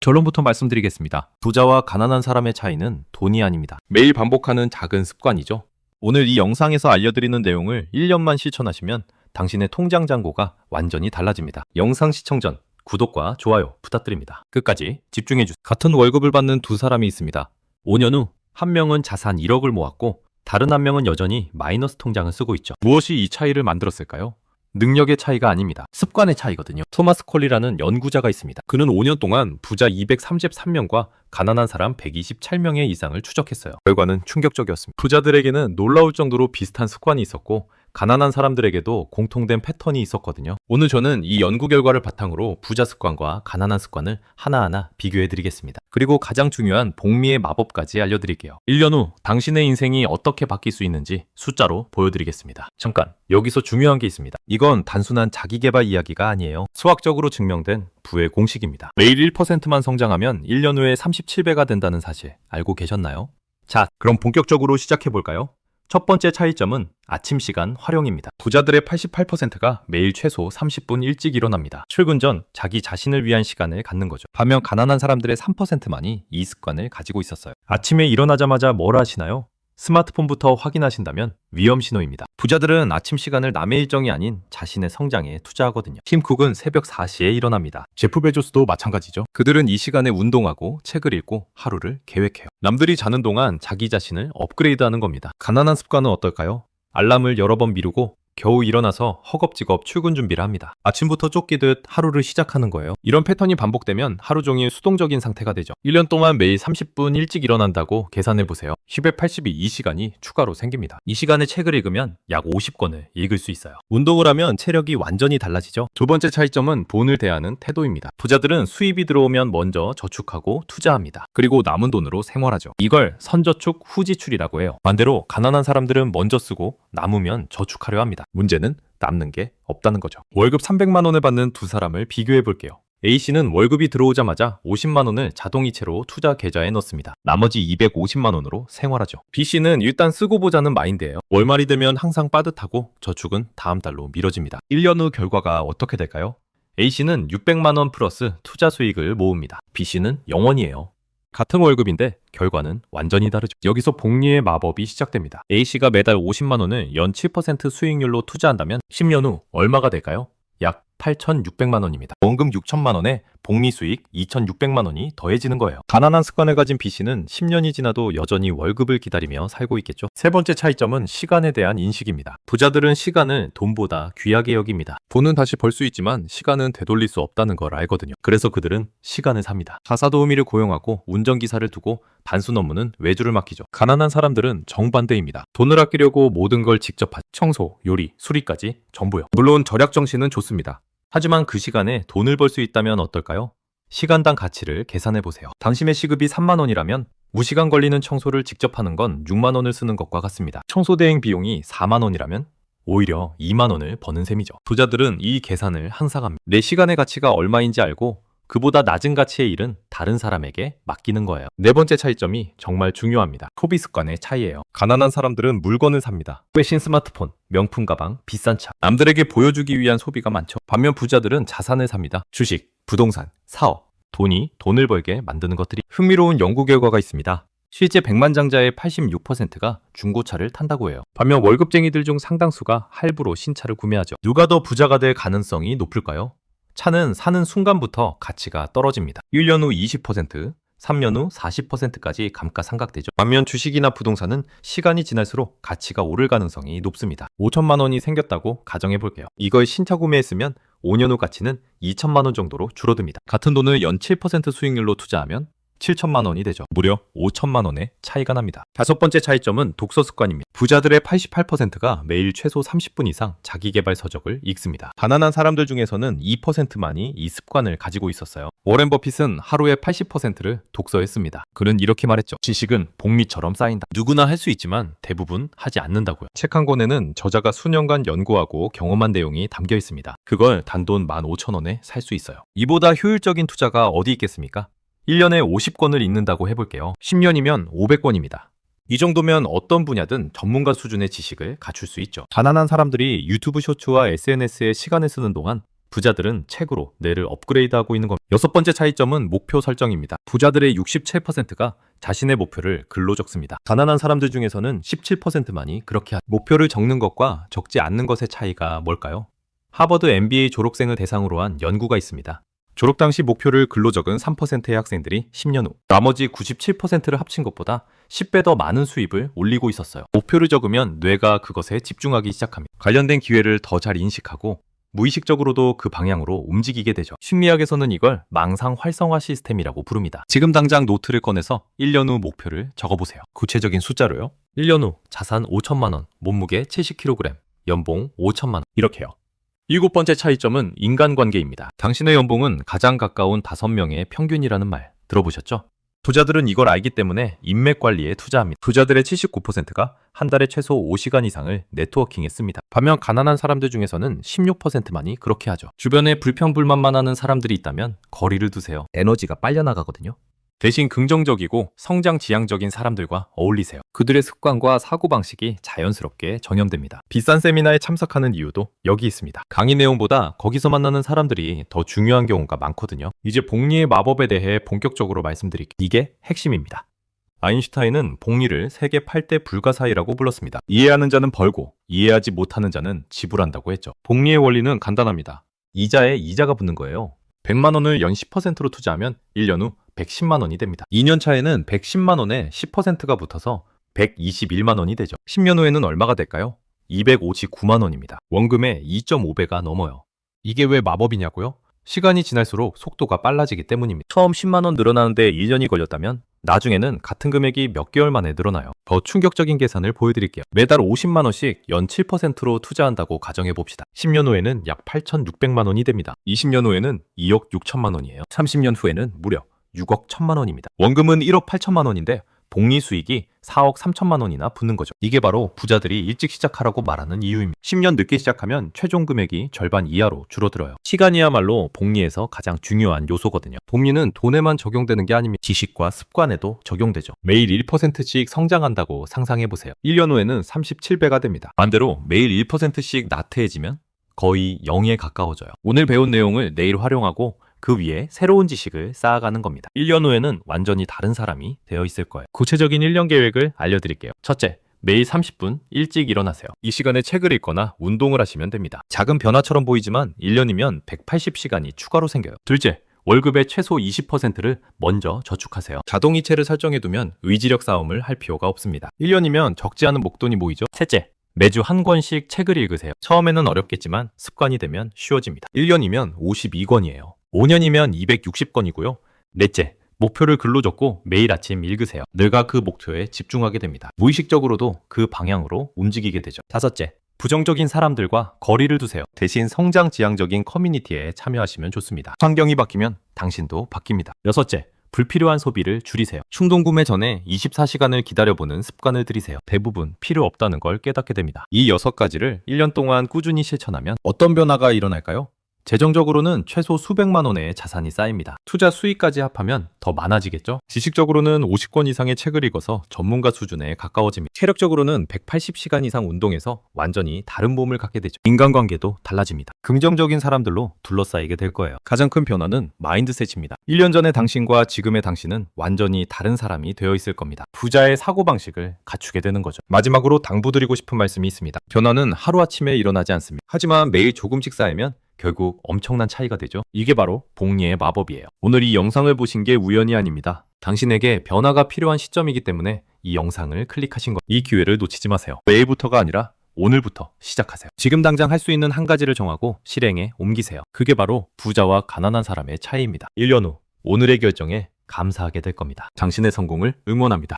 결론부터 말씀드리겠습니다. 부자와 가난한 사람의 차이는 돈이 아닙니다. 매일 반복하는 작은 습관이죠. 오늘 이 영상에서 알려드리는 내용을 1년만 실천하시면 당신의 통장 잔고가 완전히 달라집니다. 영상 시청 전 구독과 좋아요 부탁드립니다. 끝까지 집중해주세요. 같은 월급을 받는 두 사람이 있습니다. 5년 후 한 명은 자산 1억을 모았고 다른 한 명은 여전히 마이너스 통장을 쓰고 있죠. 무엇이 이 차이를 만들었을까요? 능력의 차이가 아닙니다. 습관의 차이거든요. 토마스 콜리라는 연구자가 있습니다. 그는 5년 동안 부자 233명과 가난한 사람 127명의 이상을 추적했어요. 결과는 충격적이었습니다. 부자들에게는 놀라울 정도로 비슷한 습관이 있었고 가난한 사람들에게도 공통된 패턴이 있었거든요. 오늘 저는 이 연구 결과를 바탕으로 부자 습관과 가난한 습관을 하나하나 비교해 드리겠습니다. 그리고 가장 중요한 복리의 마법까지 알려드릴게요. 1년 후 당신의 인생이 어떻게 바뀔 수 있는지 숫자로 보여드리겠습니다. 잠깐, 여기서 중요한 게 있습니다. 이건 단순한 자기계발 이야기가 아니에요. 수학적으로 증명된 부의 공식입니다. 매일 1%만 성장하면 1년 후에 37배가 된다는 사실 알고 계셨나요? 자, 그럼 본격적으로 시작해 볼까요? 첫 번째 차이점은 아침 시간 활용입니다. 부자들의 88%가 매일 최소 30분 일찍 일어납니다. 출근 전 자기 자신을 위한 시간을 갖는 거죠. 반면 가난한 사람들의 3%만이 이 습관을 가지고 있었어요. 아침에 일어나자마자 뭘 하시나요? 스마트폰부터 확인하신다면 위험 신호입니다. 부자들은 아침 시간을 남의 일정이 아닌 자신의 성장에 투자하거든요. 팀 쿡은 새벽 4시에 일어납니다. 제프 베조스도 마찬가지죠. 그들은 이 시간에 운동하고 책을 읽고 하루를 계획해요. 남들이 자는 동안 자기 자신을 업그레이드하는 겁니다. 가난한 습관은 어떨까요? 알람을 여러 번 미루고 겨우 일어나서 허겁지겁 출근 준비를 합니다. 아침부터 쫓기듯 하루를 시작하는 거예요. 이런 패턴이 반복되면 하루 종일 수동적인 상태가 되죠. 1년 동안 매일 30분 일찍 일어난다고 계산해보세요. 10에 82시간이 추가로 생깁니다. 이 시간에 책을 읽으면 약 50권을 읽을 수 있어요. 운동을 하면 체력이 완전히 달라지죠. 두 번째 차이점은 돈을 대하는 태도입니다. 부자들은 수입이 들어오면 먼저 저축하고 투자합니다. 그리고 남은 돈으로 생활하죠. 이걸 선저축 후지출이라고 해요. 반대로 가난한 사람들은 먼저 쓰고 남으면 저축하려 합니다. 문제는 남는 게 없다는 거죠. 월급 300만 원을 받는 두 사람을 비교해 볼게요. A씨는 월급이 들어오자마자 50만 원을 자동이체로 투자 계좌에 넣습니다. 나머지 250만 원으로 생활하죠. B씨는 일단 쓰고 보자는 마인드예요. 월말이 되면 항상 빠듯하고 저축은 다음 달로 미뤄집니다. 1년 후 결과가 어떻게 될까요? A씨는 600만 원 플러스 투자 수익을 모읍니다. B씨는 0원이에요. 같은 월급인데 결과는 완전히 다르죠. 여기서 복리의 마법이 시작됩니다. A씨가 매달 50만 원을 연 7% 수익률로 투자한다면 10년 후 얼마가 될까요? 약 8,600만 원입니다. 원금 6천만 원에 복리 수익 2,600만 원이 더해지는 거예요. 가난한 습관을 가진 B씨는 10년이 지나도 여전히 월급을 기다리며 살고 있겠죠. 세 번째 차이점은 시간에 대한 인식입니다. 부자들은 시간을 돈보다 귀하게 여깁니다. 돈은 다시 벌 수 있지만 시간은 되돌릴 수 없다는 걸 알거든요. 그래서 그들은 시간을 삽니다. 가사도우미를 고용하고 운전기사를 두고 단순 업무는 외주를 맡기죠. 가난한 사람들은 정반대입니다. 돈을 아끼려고 모든 걸 직접 하죠. 청소, 요리, 수리까지 전부요. 물론 절약 정신은 좋습니다. 하지만 그 시간에 돈을 벌 수 있다면 어떨까요? 시간당 가치를 계산해 보세요. 당신의 시급이 3만 원이라면 무시간 걸리는 청소를 직접 하는 건 6만 원을 쓰는 것과 같습니다. 청소 대행 비용이 4만 원이라면 오히려 2만 원을 버는 셈이죠. 부자들은 이 계산을 항상 합니다. 내 시간의 가치가 얼마인지 알고 그보다 낮은 가치의 일은 다른 사람에게 맡기는 거예요. 네 번째 차이점이 정말 중요합니다. 소비 습관의 차이예요. 가난한 사람들은 물건을 삽니다. 최신 스마트폰, 명품 가방, 비싼 차. 남들에게 보여주기 위한 소비가 많죠. 반면 부자들은 자산을 삽니다. 주식, 부동산, 사업. 돈이 돈을 벌게 만드는 것들이 흥미로운 연구 결과가 있습니다. 실제 백만장자의 86%가 중고차를 탄다고 해요. 반면 월급쟁이들 중 상당수가 할부로 신차를 구매하죠. 누가 더 부자가 될 가능성이 높을까요? 차는 사는 순간부터 가치가 떨어집니다. 1년 후 20%, 3년 후 40%까지 감가상각되죠. 반면 주식이나 부동산은 시간이 지날수록 가치가 오를 가능성이 높습니다. 5천만 원이 생겼다고 가정해 볼게요. 이걸 신차 구매했으면 5년 후 가치는 2천만 원 정도로 줄어듭니다. 같은 돈을 연 7% 수익률로 투자하면 7천만 원이 되죠. 무려 5천만 원의 차이가 납니다. 다섯 번째 차이점은 독서 습관입니다. 부자들의 88%가 매일 최소 30분 이상 자기계발 서적을 읽습니다. 가난한 사람들 중에서는 2%만이 이 습관을 가지고 있었어요. 워렌 버핏은 하루에 80%를 독서했습니다. 그는 이렇게 말했죠. 지식은 복리처럼 쌓인다. 누구나 할 수 있지만 대부분 하지 않는다고요. 책 한 권에는 저자가 수년간 연구하고 경험한 내용이 담겨 있습니다. 그걸 단돈 15,000원에 살 수 있어요. 이보다 효율적인 투자가 어디 있겠습니까? 1년에 50권을 읽는다고 해볼게요. 10년이면 500권입니다. 이 정도면 어떤 분야든 전문가 수준의 지식을 갖출 수 있죠. 가난한 사람들이 유튜브 쇼츠와 SNS에 시간을 쓰는 동안 부자들은 책으로 뇌를 업그레이드하고 있는 겁니다. 여섯 번째 차이점은 목표 설정입니다. 부자들의 67%가 자신의 목표를 글로 적습니다. 가난한 사람들 중에서는 17%만이 그렇게 목표를 적는 것과 적지 않는 것의 차이가 뭘까요? 하버드 MBA 졸업생을 대상으로 한 연구가 있습니다. 졸업 당시 목표를 글로 적은 3%의 학생들이 10년 후 나머지 97%를 합친 것보다 10배 더 많은 수입을 올리고 있었어요. 목표를 적으면 뇌가 그것에 집중하기 시작합니다. 관련된 기회를 더 잘 인식하고 무의식적으로도 그 방향으로 움직이게 되죠. 심리학에서는 이걸 망상 활성화 시스템이라고 부릅니다. 지금 당장 노트를 꺼내서 1년 후 목표를 적어보세요. 구체적인 숫자로요. 1년 후 자산 5천만 원, 몸무게 70kg, 연봉 5천만 원 이렇게요. 일곱 번째 차이점은 인간관계입니다. 당신의 연봉은 가장 가까운 5명의 평균이라는 말 들어보셨죠? 부자들은 이걸 알기 때문에 인맥 관리에 투자합니다. 부자들의 79%가 한 달에 최소 5시간 이상을 네트워킹에 씁니다. 반면 가난한 사람들 중에서는 16%만이 그렇게 하죠. 주변에 불평불만만 하는 사람들이 있다면 거리를 두세요. 에너지가 빨려나가거든요. 대신 긍정적이고 성장 지향적인 사람들과 어울리세요. 그들의 습관과 사고방식이 자연스럽게 전염됩니다. 비싼 세미나에 참석하는 이유도 여기 있습니다. 강의 내용보다 거기서 만나는 사람들이 더 중요한 경우가 많거든요. 이제 복리의 마법에 대해 본격적으로 말씀드릴게요. 이게 핵심입니다. 아인슈타인은 복리를 세계 8대 불가사의라고 불렀습니다. 이해하는 자는 벌고 이해하지 못하는 자는 지불한다고 했죠. 복리의 원리는 간단합니다. 이자에 이자가 붙는 거예요. 100만 원을 연 10%로 투자하면 1년 후 110만 원이 됩니다. 2년 차에는 110만 원에 10%가 붙어서 121만 원이 되죠. 10년 후에는 얼마가 될까요? 259만 원입니다. 원금의 2.5배가 넘어요. 이게 왜 마법이냐고요? 시간이 지날수록 속도가 빨라지기 때문입니다. 처음 10만 원 늘어나는데 1년이 걸렸다면 나중에는 같은 금액이 몇 개월 만에 늘어나요. 더 충격적인 계산을 보여드릴게요. 매달 50만 원씩 연 7%로 투자한다고 가정해 봅시다. 10년 후에는 약 8,600만 원이 됩니다. 20년 후에는 2억 6천만 원이에요. 30년 후에는 무려 6억 1천만 원입니다. 원금은 1억 8천만 원인데 복리 수익이 4억 3천만 원이나 붙는 거죠. 이게 바로 부자들이 일찍 시작하라고 말하는 이유입니다. 10년 늦게 시작하면 최종 금액이 절반 이하로 줄어들어요. 시간이야말로 복리에서 가장 중요한 요소거든요. 복리는 돈에만 적용되는 게 아닙니다. 지식과 습관에도 적용되죠. 매일 1%씩 성장한다고 상상해보세요. 1년 후에는 37배가 됩니다. 반대로 매일 1%씩 나태해지면 거의 0에 가까워져요. 오늘 배운 내용을 내일 활용하고 그 위에 새로운 지식을 쌓아가는 겁니다. 1년 후에는 완전히 다른 사람이 되어 있을 거예요. 구체적인 1년 계획을 알려드릴게요. 첫째, 매일 30분 일찍 일어나세요. 이 시간에 책을 읽거나 운동을 하시면 됩니다. 작은 변화처럼 보이지만 1년이면 180시간이 추가로 생겨요. 둘째, 월급의 최소 20%를 먼저 저축하세요. 자동이체를 설정해두면 의지력 싸움을 할 필요가 없습니다. 1년이면 적지 않은 목돈이 모이죠. 셋째, 매주 한 권씩 책을 읽으세요. 처음에는 어렵겠지만 습관이 되면 쉬워집니다. 1년이면 52권이에요. 5년이면 260권이고요. 넷째, 목표를 글로 적고 매일 아침 읽으세요. 뇌가 그 목표에 집중하게 됩니다. 무의식적으로도 그 방향으로 움직이게 되죠. 다섯째, 부정적인 사람들과 거리를 두세요. 대신 성장 지향적인 커뮤니티에 참여하시면 좋습니다. 환경이 바뀌면 당신도 바뀝니다. 여섯째, 불필요한 소비를 줄이세요. 충동 구매 전에 24시간을 기다려보는 습관을 들이세요. 대부분 필요 없다는 걸 깨닫게 됩니다. 이 6가지를 1년 동안 꾸준히 실천하면 어떤 변화가 일어날까요? 재정적으로는 최소 수백만 원의 자산이 쌓입니다. 투자 수익까지 합하면 더 많아지겠죠? 지식적으로는 50권 이상의 책을 읽어서 전문가 수준에 가까워집니다. 체력적으로는 180시간 이상 운동해서 완전히 다른 몸을 갖게 되죠. 인간관계도 달라집니다. 긍정적인 사람들로 둘러싸이게 될 거예요. 가장 큰 변화는 마인드셋입니다. 1년 전의 당신과 지금의 당신은 완전히 다른 사람이 되어 있을 겁니다. 부자의 사고방식을 갖추게 되는 거죠. 마지막으로 당부드리고 싶은 말씀이 있습니다. 변화는 하루아침에 일어나지 않습니다. 하지만 매일 조금씩 쌓이면 결국 엄청난 차이가 되죠. 이게 바로 복리의 마법이에요. 오늘 이 영상을 보신 게 우연이 아닙니다. 당신에게 변화가 필요한 시점이기 때문에 이 영상을 클릭하신 것. 이 기회를 놓치지 마세요. 내일부터가 아니라 오늘부터 시작하세요. 지금 당장 할 수 있는 한 가지를 정하고 실행에 옮기세요. 그게 바로 부자와 가난한 사람의 차이입니다. 1년 후 오늘의 결정에 감사하게 될 겁니다. 당신의 성공을 응원합니다.